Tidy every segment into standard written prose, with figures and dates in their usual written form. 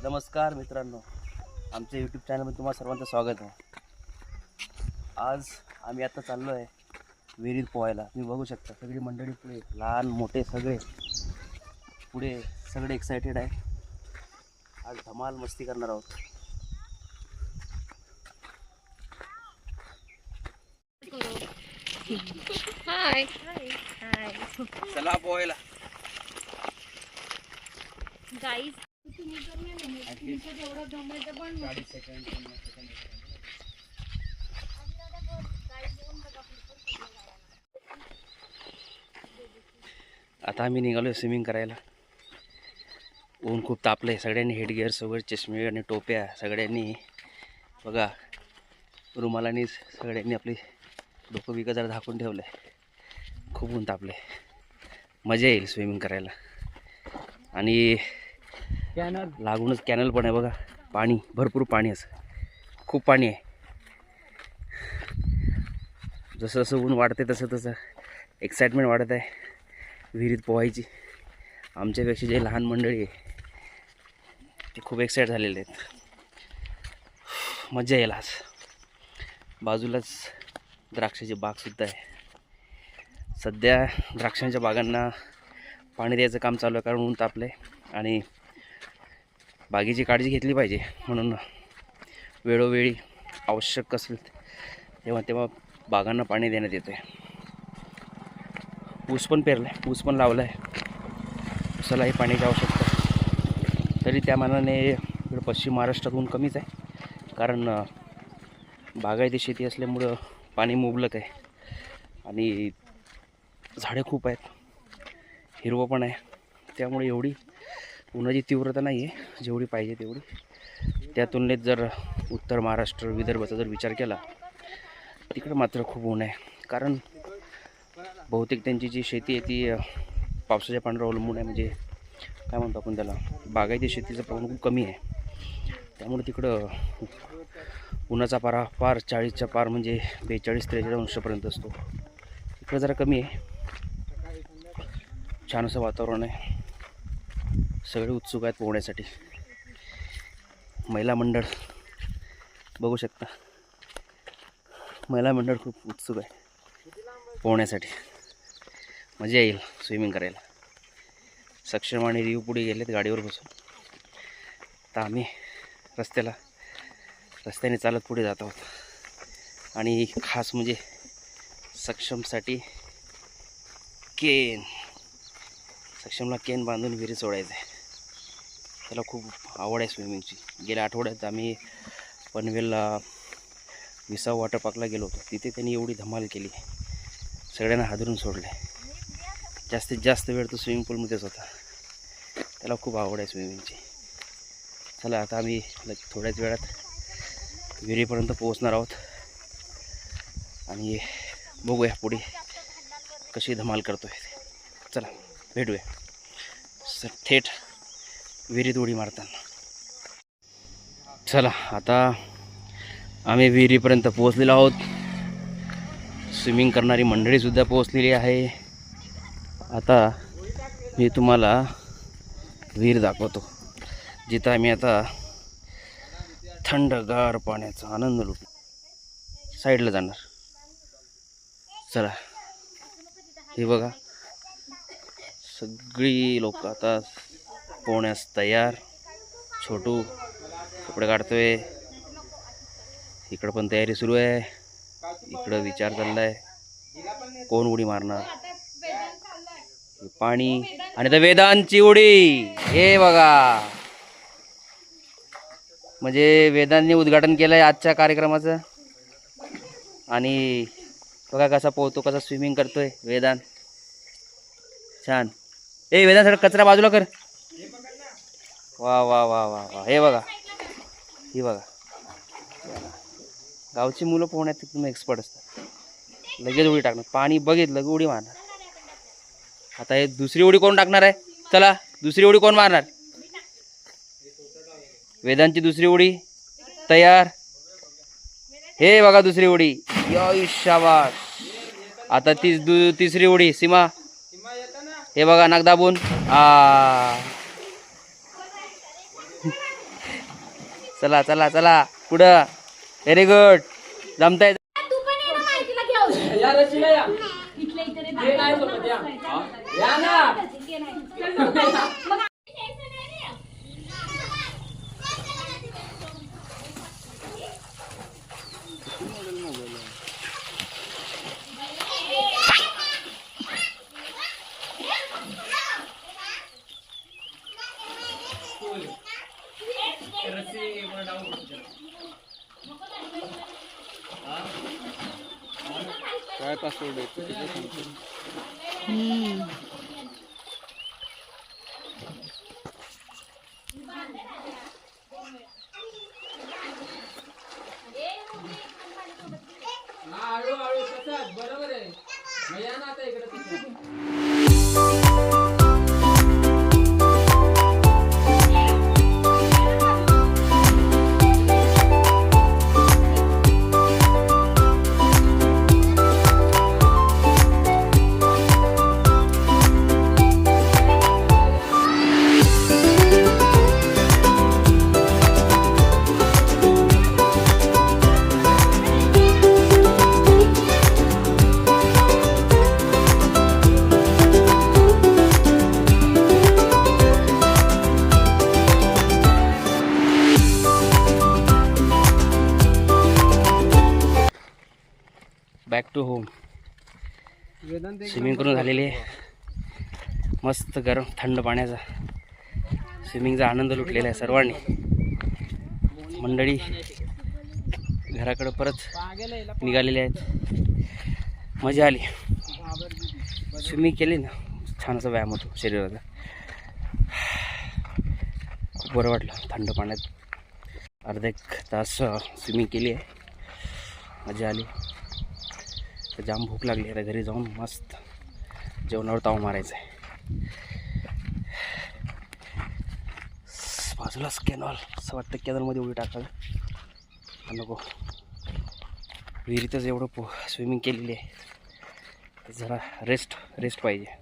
नमस्कार मित्रांनो, आमच्या यूट्यूब चॅनलमध्ये तुम्हाला सर्वांचं स्वागत आहे. आज आम्ही आता चाललो आहे विहिरीत पोहायला. तुम्ही बघू शकता सगळी मंडळी पुढे, लहान मोठे सगळे पुढे, सगळे एक्सायटेड आहे. आज धमाल मस्ती करणार आहोत. हाय हाय हाय चला पोहायला. गाईज तुम्ही जर नाही जेवढं जमायचं पण 40 सेकंड. आता आम्ही निघालो स्विमिंग करायला. ऊन खूप तापले. सगळ्यांनी हेडगिअर्स वगैरे, चष्मे आणि टोप्या सगळ्यांनी बघा, रुमालांनी सगळ्यांनी आपली डोकं बिकं जरा झाकून ठेवलं आहे. खूप ऊन तापले. मजा येईल स्विमिंग करायला. आणि लागूनच कॅनल पण आहे बघा. पाणी, भरपूर पाणी, असं खूप पाणी आहे. जसं जसं ऊन वाढते तसं तसं एक्साइटमेंट वाढत आहे विहिरीत पोहायची. आमच्यापेक्षा जे लहान मंडळी आहे ते खूप एक्साइट झालेले आहेत. मजा येईल आज. बाजूलाच द्राक्षाची बागसुद्धा आहे. सध्या द्राक्षांच्या बागांना पाणी द्यायचं काम चालू आहे, कारण ऊन तापलं आहे आणि बागेची काळजी घेतली पाहिजे. म्हणून वेळोवेळी आवश्यक असेल तेव्हा तेव्हा बागांना पाणी देण्यात येतं आहे. ऊस पण पेरलं आहे, ऊस पण लावला आहे. ऊसालाही पाण्याची आवश्यकता आहे. तरी त्या मानाने इकडं पश्चिम महाराष्ट्रात ऊन कमीच आहे, कारण बागायती शेती असल्यामुळं पाणी मुबलक आहे आणि झाडे खूप आहेत, हिरवं पण आहे. त्यामुळे एवढी उन्हाची तीव्रता नाही आहे जेवढी पाहिजे तेवढी. त्या तुलनेत जर उत्तर महाराष्ट्र, विदर्भाचा जर विचार केला, तिकडं मात्र खूप ऊन आहे. कारण बहुतेक त्यांची जी शेती आहे ती पावसाच्या पाण्यावर अवलंबून आहे. म्हणजे काय म्हणतो आपण त्याला, बागायती शेतीचं प्रमाण खूप कमी आहे. त्यामुळे तिकडं उन्हाचा पारा फार 40च्या पार, म्हणजे 42-43 अंशापर्यंत असतो. इकडं जरा कमी आहे. छान असं वातावरण आहे. सगळे उत्सुक आहेत पोहण्यासाठी. महिला मंडळ बघू शकता, महिला मंडळ खूप उत्सुक आहे पोहण्यासाठी. मजा येईल स्विमिंग करायला. सक्षम आणि रिव पुढे गेलेत गाडीवर बसून. तर आम्ही रस्त्याने चालत पुढे जात आहोत. आणि खास म्हणजे सक्षमसाठी सक्षमला केन बांधून विहिरीत सोडायचं आहे. त्याला खूप आवड आहे स्विमिंगची. गेल्या आठवड्यात आम्ही पनवेलला विसाव वॉटर पार्कला गेलो होतो. तिथे त्यांनी एवढी धमाल केली, सगळ्यांना हादरून सोडले. जास्तीत जास्त वेळ तो स्विमिंग पूलमध्येच होता. त्याला खूप आवड आहे स्विमिंगची. चला आता आम्ही थोड्याच वेळात विहिरीपर्यंत पोहोचणार आहोत आणि बघूया पुढे कशी धमाल करतोय. चला भेटूया थेट विहिरीत उडी मारताना. चला आता आम्ही विहिरीपर्यंत पोहोचलेलो आहोत. स्विमिंग करणारी मंडळीसुद्धा पोहोचलेली आहे. आता मी तुम्हाला विहीर दाखवतो, जिथं आम्ही आता थंडगार पाण्याचा आनंद लुटू. साईडला जाणार. चला, हे बघा, सगळी लोक आता पोहण्यास तयार. छोटू कपडे काढतोय. इकडं पण तयारी सुरू आहे. इकडं विचार चाललाय कोण उडी मारणार. पाणी आणि तर वेदांची उडी. हे बघा, म्हणजे वेदांनी उद्घाटन केलंय आजच्या कार्यक्रमाचं. आणि बघा कसा पोहतो, कसा स्विमिंग करतोय वेदांत. छान. वेदांत सगळं कचरा बाजूला कर. वा वा वा वा वा. हे बघा, ही बघा, गावची मुलं पोहण्यात एकदम एक्सपर्ट असतात. लगेच उडी टाकणार. पाणी बघितलं की उडी मारणार. आता हे दुसरी उडी कोण टाकणार आहे? चला, दुसरी उडी कोण मारणार? वेदांची दुसरी उडी तयार. हे बघा दुसरी उडी. शाबास. आता तिसरी उडी सीमा. हे बघा नाक दाबून. चला चला चला पुढं. Very good. जमताय. तू पण ये ना माहितीला घेऊन. इथल्या इथे रे बाहेर. या ना. मग काय पासवर्ड आहे? हळूहळू तसंच बरोबर आहे. मग या ना आता इकडे तिकडे. Back to home. स्विमिंग करून झालेली आहे. मस्त गरम थंड पाण्याचा स्विमिंगचा आनंद लुटलेला आहे सर्वांनी. मंडळी घराकडे परत निघालेले आहेत. मजा आली. स्विमिंग केली ना छान असा व्यायाम होतो शरीराचा. खूप बरं वाटलं थंड पाण्यात. अर्धा एक तास स्विमिंग केली आहे. मजा आली. तर जाम भूक लागली. आता घरी जाऊन मस्त जेवणावर ताव मारायचं आहे. बाजूलाच कॅनॉल. असं वाटतं कॅनॉलमध्ये उडी टाकावी नको. विहिरीतच एवढं स्विमिंग केलेली आहे. तर जरा रेस्ट पाहिजे.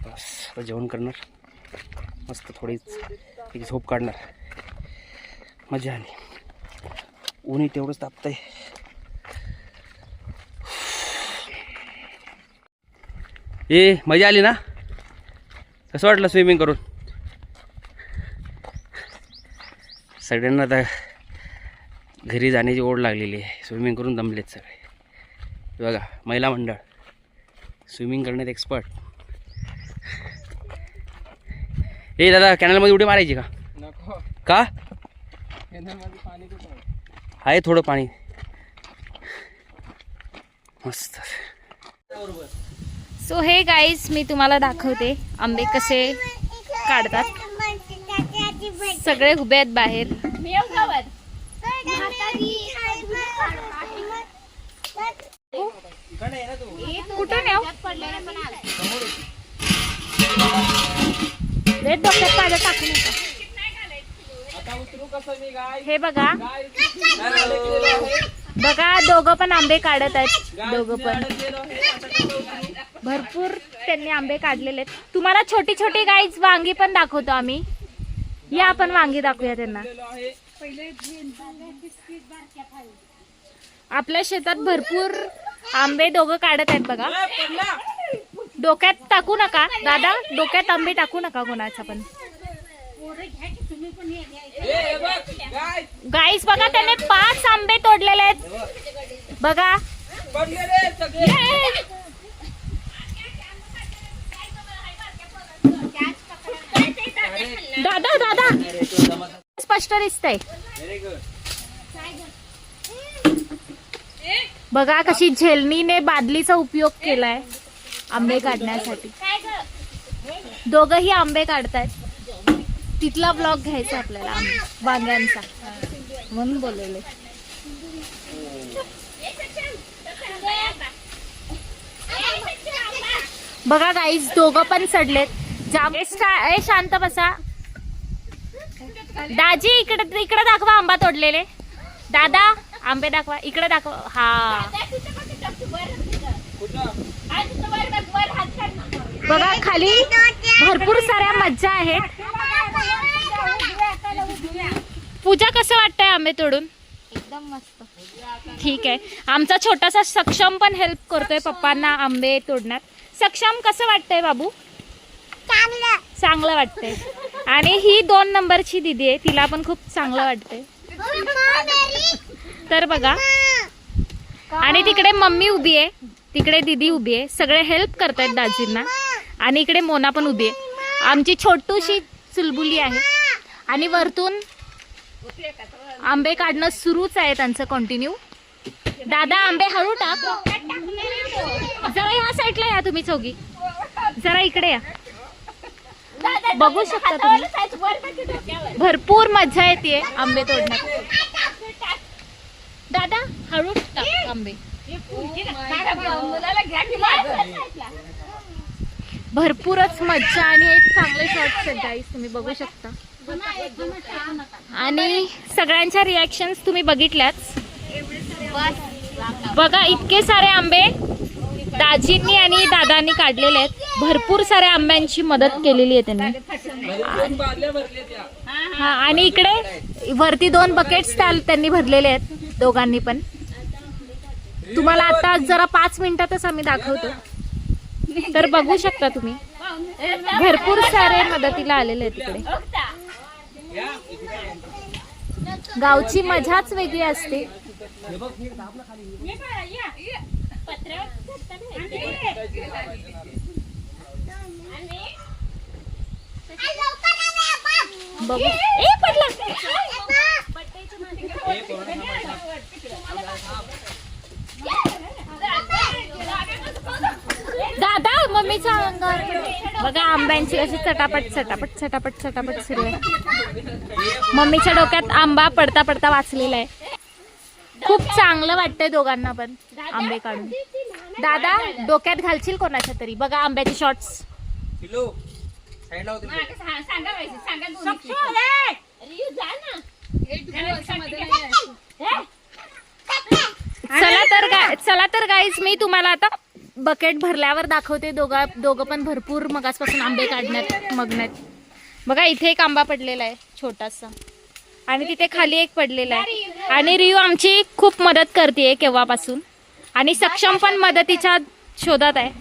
बस आता जेवण करणार मस्त. थोडीच एक झोप काढणार. मजा आली. ऊनही तेवढंच तापतंय. मजा आली ना. कसं वाटलं स्विमिंग करून? सगळ्यांना आता घरी जाण्याची ओढ लागलेली आहे. स्विमिंग करून दमलेत सगळे. बघा महिला मंडळ स्विमिंग करण्यात एक्सपर्ट. दादा कॅनलमध्ये उडी मारायची का? नको. का? कॅनलमध्ये पाणी कुठं आहे थोडं पाणी. मस्त. सो हे गाईज मी तुम्हाला दाखवते आंबे कसे काढतात. सगळे उभे आहेत बाहेर. कुठून येऊ? डोक्यात माझ्या टाकू नका. हे बघा बघा दोघं पण आंबे काढत आहेत. दोघं पण भरपूर त्यांनी आंबे काढलेले आहेत. तुम्हाला छोटी छोटी गाईज वांगी पण दाखवतो आम्ही. या आपण वांगी दाखवूया त्यांना. आपल्या शेतात भरपूर आंबे दोघं काढत आहेत बघा. डोक्यात टाकू नका दादा. डोक्यात आंबे टाकू नका कोणाचा पण. गाईस बघा त्याने 5 आंबे तोडलेले आहेत बघा. दादा दादा स्पष्ट दिसतंय बघा. कशी झेलणीने बादलीचा उपयोग केलाय आंबे काढण्यासाठी. दोघंही आंबे काढतायत. तिथला ब्लॉग घ्यायचा आपल्याला वांग्यांचा म्हणून बोलवले. बघा गाईज दोघं पण चढलेत. शांत बसा. दाजी इकडे दाखवा आंबा तोडलेले. दादा आंबे दाखवा. इकडे दाखवा. हा बघा खाली भरपूर साऱ्या मज्जा आहेत. पूजा कसं वाटतंय आंबे तोडून? एकदम मस्त. ठीक आहे. आमचा छोटासा सक्षम पण हेल्प करतोय पप्पांना आंबे तोडण्यात. सक्षम कसं वाटतंय बाबू? चांगलं वाटतंय. आणि ही 2 नंबरची दीदी आहे, तिला पण खूप चांगलं वाटतंय. तर बघा, आणि तिकडे मम्मी उभी आहे, तिकडे दीदी उभी आहे, सगळे हेल्प करतायत दाजींना. आणि इकडे मोना पण उभी आहे, आमची छोटूशी चुलबुली आहे. आणि वरतून आंबे काढणं सुरूच आहे त्यांचं कंटिन्यू. दादा आंबे हळू टाक. जरा ह्या साईडला या तुम्ही चौघी, जरा इकडे या. बघू शकता तुम्ही, भरपूर मजा येते आंबे तोडण्यात. दादा हळू टाक आंबे. भरपूरच मज्जा आणि एक चांगले शॉट्स आहेत गाईस, तुम्ही बघू शकता. आणि सगळ्यांच्या रिॲक्शन्स तुम्ही बघितल्याच. बघा इतके सारे आंबे दाजींनी आणि दादांनी काढलेले आहेत. भरपूर साऱ्या आंब्यांची मदत केलेली आहे त्यांनी. हा, आणि इकडे वरती 2 बकेट्स त्यांनी भरलेले आहेत दोघांनी पण. तुम्हाला आता जरा 5 मिनिटातच आम्ही दाखवतो, तर बघू शकता तुम्ही. भरपूर सारे मदतीला आलेले आहेत तिकडे. गावची मजाच वेगळी असते. बघू. पडला. दादा मम्मीच्या अंगावर बघा आंब्यांची अशी चटापट चटापट चटापट चटापट सुरू आहे. मम्मीच्या डोक्यात आंबा पडता पडता वाचलेला आहे. खूप चांगलं वाटतंय दोघांना पण आंबे काढून. दादा डोक्यात घालशील कोणाच्या तरी. बघा आंब्याचे शॉट्स. चला तर गाईज मी तुम्हाला आता बकेट भरल्यावर दाखवते. दोघं पण भरपूर मगासपासून आंबे काढण्यात मग्न आहेत. बघा इथे एक आंबा पडलेला आहे छोटासा, आणि तिथे खाली एक पडलेला आहे. आणि रियू आमची खूप मदत करते केव्हापासून. आणि सक्षम पण मदतीच्या शोधात आहे.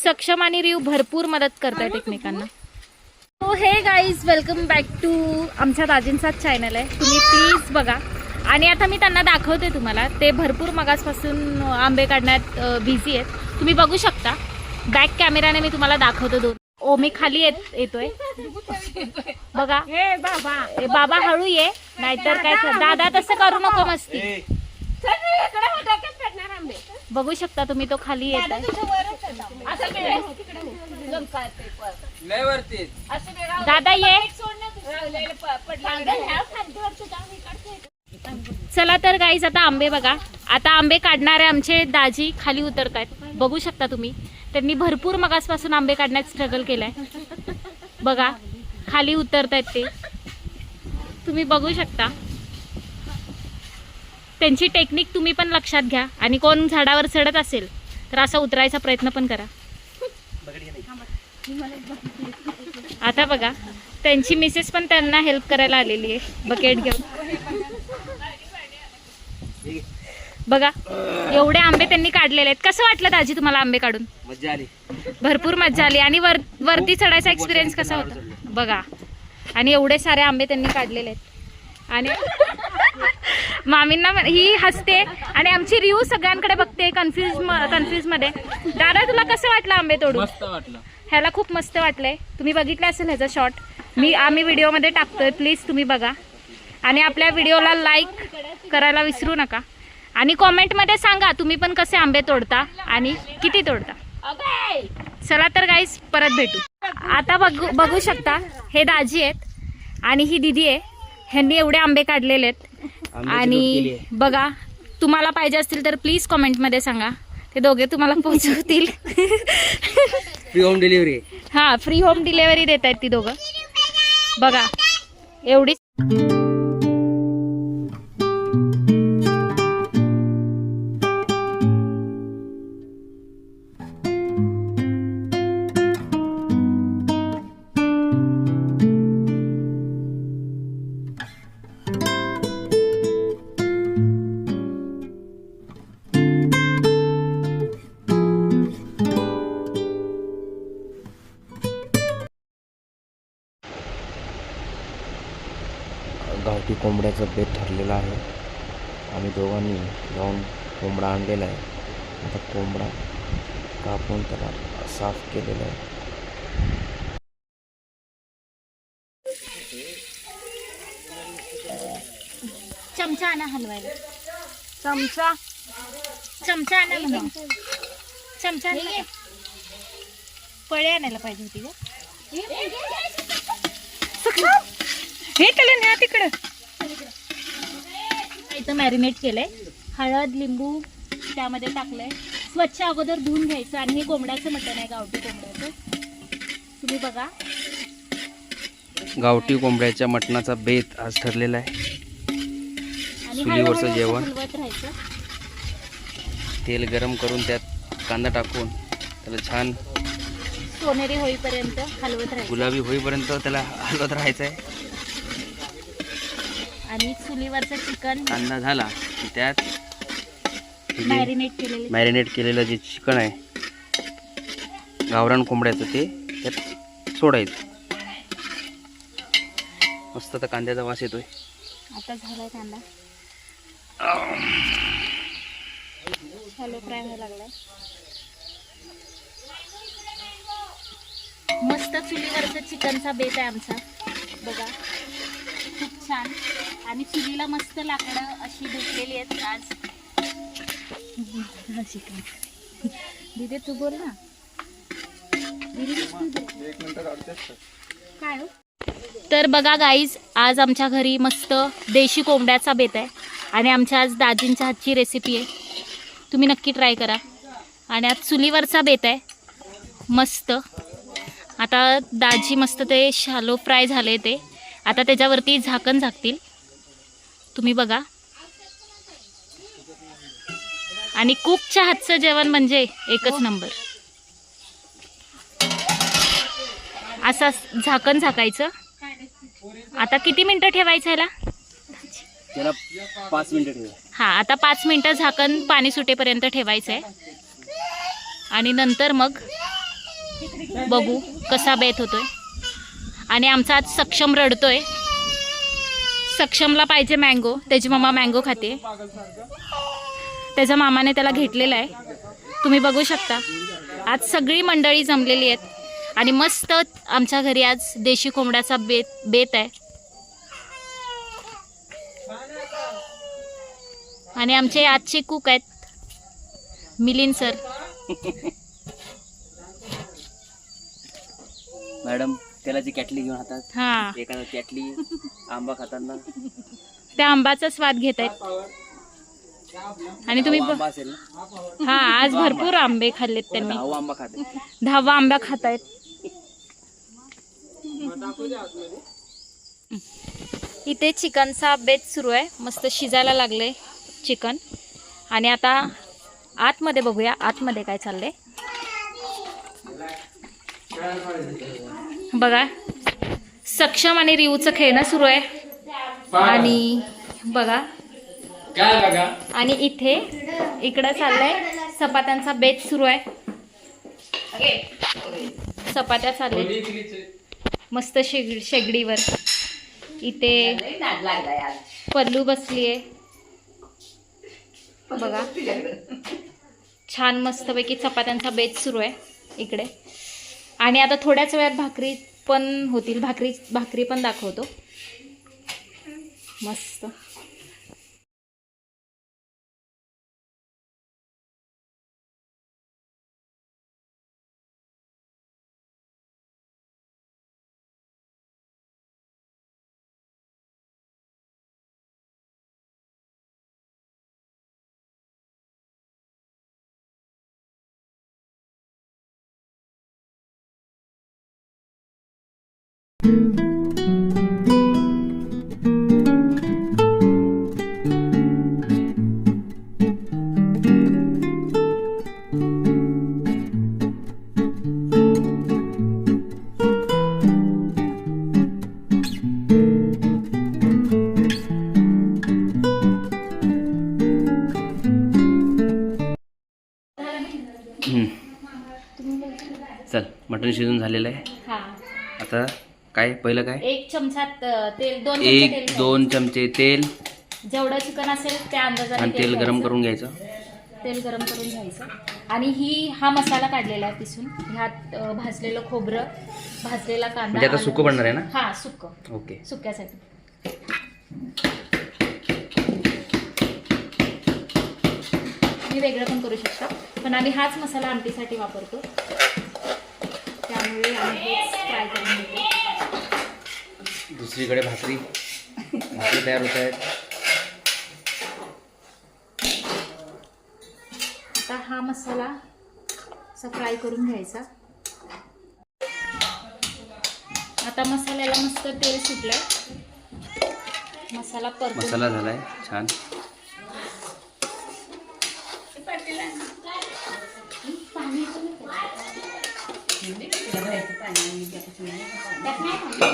सक्षम आणि रियू भरपूर मदत करतायत एकमेकांना. सो हे गाईज वेलकम बॅक टू आमच्या दाजींचाच चॅनल आहे, तुम्ही प्लीज बघा. आणि आता मी त्यांना दाखवते तुम्हाला. ते भरपूर मगासपासून आंबे काढण्यात बिझी आहेत, तुम्ही बघू शकता. बॅक कॅमेराने मी तुम्हाला दाखवतो 2. ओ मी खाली येतोय बघा. बाबा हळू ये, नाहीतर काय. दादा तसं करू नको मस्ती. बघू शकता तुम्ही, तो खाली येत आहे. दादा ये. चला तर गाईज आता आंबे बघा. आता आंबे काढणारे आमचे दाजी खाली उतरत आहेत. बघू शकता तुम्ही, त्यांनी भरपूर मगासपासून आंबे काढण्यात स्ट्रगल केलाय. बघा खाली उतरत आहेत ते, तुम्ही बघू शकता. त्यांची टेक्निक तुम्ही पण लक्षात घ्या. आणि कोण झाडावर चढत असेल तर असा उतरायचा प्रयत्न पण करा. आता बघा त्यांची मिसेस पण त्यांना हेल्प करायला आलेली आहे बकेट घेऊन. बघा एवढे आंबे त्यांनी काढलेले आहेत. कसं वाटलं दाजी तुम्हाला आंबे काढून? मजा आली, भरपूर मजा आली. आणि वरती चढायचा एक्सपिरियन्स कसा होता बघा. आणि एवढे सारे आंबे त्यांनी काढलेले आहेत. आणि मामींना ही हसते आणि आमची रिव्ह्यू सगळ्यांकडे बघते कन्फ्यूज मध्ये. दादा तुला कसं वाटलं आंबे तोडून? मस्त वाटलं. ह्याला खूप मस्त वाटलंय. तुम्ही बघितलं असेल ह्याचा शॉर्ट, आम्ही व्हिडिओमध्ये टाकतोय, प्लीज तुम्ही बघा. आणि आपल्या व्हिडिओला लाईक करायला विसरू नका. आणि कॉमेंटमध्ये सांगा तुम्ही पण कसे आंबे तोडता आणि किती तोडता. चला तर गाईस परत भेटू. आता बघू शकता हे दाजी आहेत आणि ही दीदी आहे. ह्यांनी एवढे आंबे काढलेले आहेत. आणि बघा तुम्हाला पाहिजे असतील तर प्लीज कॉमेंटमध्ये सांगा, ते दोघे तुम्हाला पोहोचवतील. Free home delivery. हा फ्री होम डिलिव्हरी देत आहेत ती दोघं. बघा एवढी. गावठी कोंबड्याचं बेत ठरलेलं आहे. आम्ही दोघांनी जाऊन कोंबडा आणलेला आहे. आता कोंबडा कापून त्याला साफ केलेला आहे. चमचा आणा हलवायला. चमचा आणा म्हणा. चमचा आणा. पळे आणायला पाहिजे होती का? हे त्याला न्या तिकडं. इथं मॅरिनेट केलंय. हळद लिंबू त्यामध्ये टाकलंय. स्वच्छ अगोदर धुवून घ्यायचं. आणि हे कोंबड्याचं मटण आहे, गावठी कोंबड्याचं. तुम्ही बघा, गावठी कोंबड्याच्या मटणाचा बेत आज ठरलेला आहे. आणि चुलीवरचं हळूहळू जेवण. हलवत राहायचं. तेल गरम करून त्यात कांदा टाकून त्याला छान सोनेरी होईपर्यंत हलवत राहायचं. गुलाबी होईपर्यंत त्याला हलवत राहायचं आहे. आणि चुलीवरचं चिकन कांदा झाला की त्यात मॅरिनेट केलेलं जे चिकन आहे गावरान कोंबड्याचं ते त्यात सोडायचं. मस्त तर कांद्याचा वास येतोय. आता झालाय कांदा. शॅलो फ्राय व्हायला लागलाय. मस्त चुलीवरचा चिकनचा बेत आहे आमचा. बघा खूप छान. आणि चुलीला मस्त लाकडं अशी भेटलेली आहेत आज. चिकन दिदे तू बोल ना. काय हो? तर बघा गाईज, आज आमच्या घरी मस्त देशी कोंबड्याचा बेत आहे. आणि आमच्या आज दाजींच्या हातची रेसिपी आहे. तुम्ही नक्की ट्राय करा. आणि आज चुलीवरचा बेत आहे मस्त. आता दाजी मस्त ते शालो फ्राय झाले ते. आता त्याच्यावरती झाकण झाकतील. तुम्ही बघा. आणि कुकच्या हातचं जेवण म्हणजे एकच नंबर. असं झाकण झाकायचं. आता किती मिनटं ठेवायचं ह्याला? त्याला 5 मिनिटं ठेवा. हां, आता 5 मिनटं झाकण पाणी सुटेपर्यंत ठेवायचं आहे. आणि नंतर मग बघू कसा बेत होतोय. आणि आमचा आज सक्षम रडतोय. सक्षमला पाहिजे मँगो. त्याची मम्मा मँगो खाते. त्याच्या मामाने त्याला घेतलेला आहे. तुम्ही बघू शकता. आज सगळी मंडळी जमलेली आहेत. आणि मस्त आमच्या घरी आज देशी कोंबड्याचा बेत आहे. आणि आमचे आजचे कुक आहेत मिलिंद सर. मॅडम तेलाची कॅटली घेऊन हातात. हा, एखादा कॅटली आंबा खाताना त्या आंबाचा स्वाद घेत आहेत. आणि तुम्ही आंबा असेल ना. हा, आज भरपूर आंबे खाल्लेत त्यांनी. 10 आंबा खाते. 10 आंबा खात आहेत. इथे चिकनचा बेत सुरू आहे. मस्त शिजायला लागले चिकन. आणि आता आतमध्ये बघूया आतमध्ये काय चाललंय. बघा, सक्षम आणि रिऊचं खेळणं सुरू आहे. आणि बघा, आणि इकडं चाललंय चपात्यांचा बेत सुरू आहे. चपात्या चालले मस्त शेगडीवर. इथे पल्लू बसलीये बघा. छान मस्तपैकी चपात्यांचा बेत सुरू आहे इकडे. आणि आता थोड्याच वेळात भाकरी पण होतील. भाकरी पण दाखवतो. मस्त. चल, मटण शिजून झालेलं आहे. हा, आता काय पहिलं काय? 1 चमचा तेल, 2 चमचे तेल 1-2 चमचे तेल जेवढं चिकन असेल त्या अंदाजाने आणि तेल गरम करून घ्यायचं. तेल गरम करून घ्यायचं आणि हा मसाला काढलेला आहे पिसून. ह्यात भाजलेलं खोबरं, भाजलेला कांदा. म्हणजे आता सुकं बनणार आहे ना? हा, सुकं. ओके. सुक्यासाठी मी वेगळं पण करू शकता, पण आम्ही हाच मसाला आमटीसाठी वापरतो, त्यामुळे आम्ही हेच फ्राय करून घेतो. दुसरीकडे भाकरी तयार होत आहेत. आता हा मसाला असा फ्राय करून घ्यायचा. आता मसाल्याला मस्त तेल सुटलंय. मसाला परतून मसाला झालाय छान.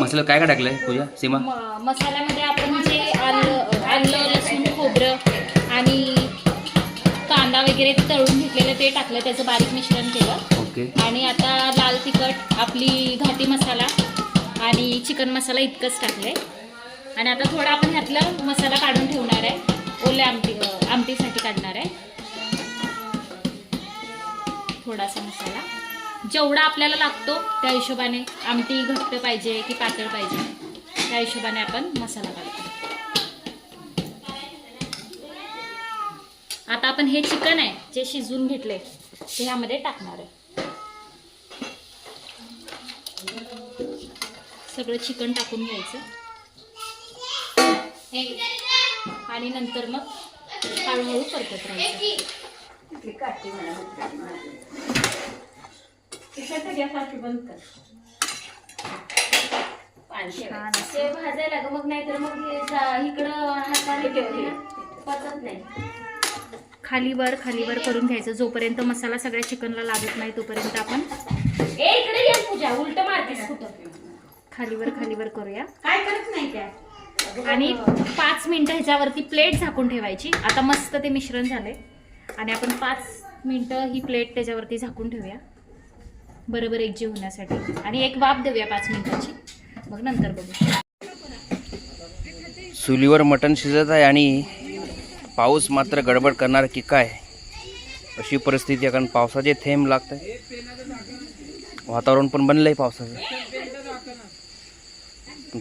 मसाला काय काय टाकलंय पूजा, सीमा? मसाल्यामध्ये आपण जे आलं, लसूण, खोबरं आणि कांदा वगैरे तळून घेतलेलं ते टाकलं, त्याचं बारीक मिश्रण केलं. ओके. आणि आता लाल तिखट, आपली घाटी मसाला आणि चिकन मसाला इतकंच टाकलंय. आणि आता थोडा आपण ह्यातलं मसाला काढून ठेवणार आहे, ओल्या आमटीसाठी काढणार आहे. थोडासा मसाला जेवढा आपल्याला लागतो त्या हिशोबाने, आमटी घट्ट पाहिजे की पातळ पाहिजे त्या हिशोबाने आपण मसाला काढतो. आता आपण हे चिकन आहे जे शिजवून घेतले ते ह्यामध्ये टाकणार आहे. सगळं चिकन टाकून घ्यायचं आणि नंतर मग हळूहळू परतत राहायचं. ते भाजायला मग नाहीतर मग इकडं हाताने पचत नाही. खालीवर करून घ्यायचं. जोपर्यंत मसाला सगळ्या चिकनला लागत नाही तोपर्यंत आपण इकडे ये पूजा, उलट मारतेस कुठं. खालीवर करूया. काय करत नाही त्या. आणि 5 मिनिटं ह्याच्यावरती प्लेट झाकून ठेवायची. आता मस्त ते मिश्रण झालंय आणि आपण 5 मिनिटं ही प्लेट त्याच्यावरती झाकून ठेवूया बरोबर एकजीव होण्यासाठी. आणि एक वाफ देऊया 5 मिनिटाची, मग नंतर बघू. चुलीवर मटण शिजत आहे आणि पाऊस मात्र गडबड करणार की काय अशी परिस्थिती आहे. कारण पावसाचे थेंब लागत आहे, वातावरण पण बनलंय पावसाचं.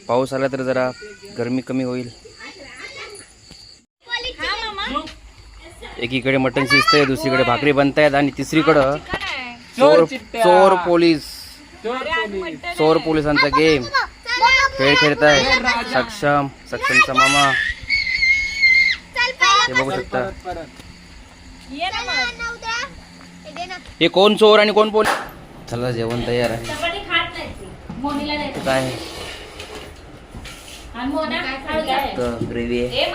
पाऊस आला तर जरा गरमी कमी होईल. एकीकडे मटण शिजतंय, दुसरीकडे भाकरी बनतायत आणि तिसरीकडं चोर पोलिसांचा गेम खेळ खेळताय. सक्षमचा मामा हे बघू शकता. हे कोण चोर आणि कोण पोलीस. चला जेवण तयार आहे. काय ग्रेव्ही आहे,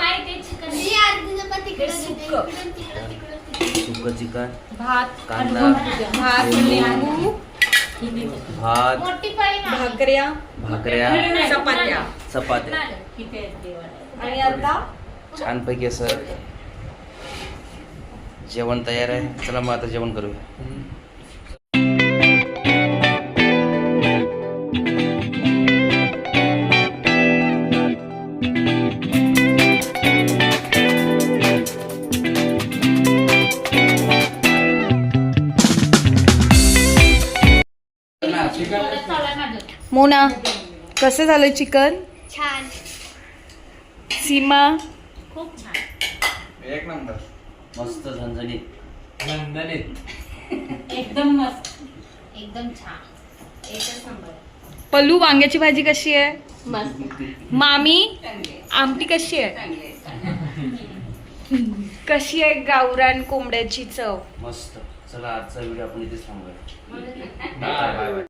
सुकं चिकन, कांदा, भात, भाकऱ्या, चपात्या आणि आता छानपैकी असं जेवण तयार आहे. चला मग आता जेवण करूया. मोना, कसं झालं चिकन? छान. सीमा खूप छान. एक नंबर, मस्त झणझणीत. एकदम मस्त, एकदम छान, एकच नंबर. पल्लू, वांग्याची भाजी कशी आहे? मस्त. मामी, आमटी कशी आहे? कशी आहे गावरान कोंबड्याची चव? मस्त. चला आजचा व्हिडिओ आपण इथेच थांबूया. Bye bye.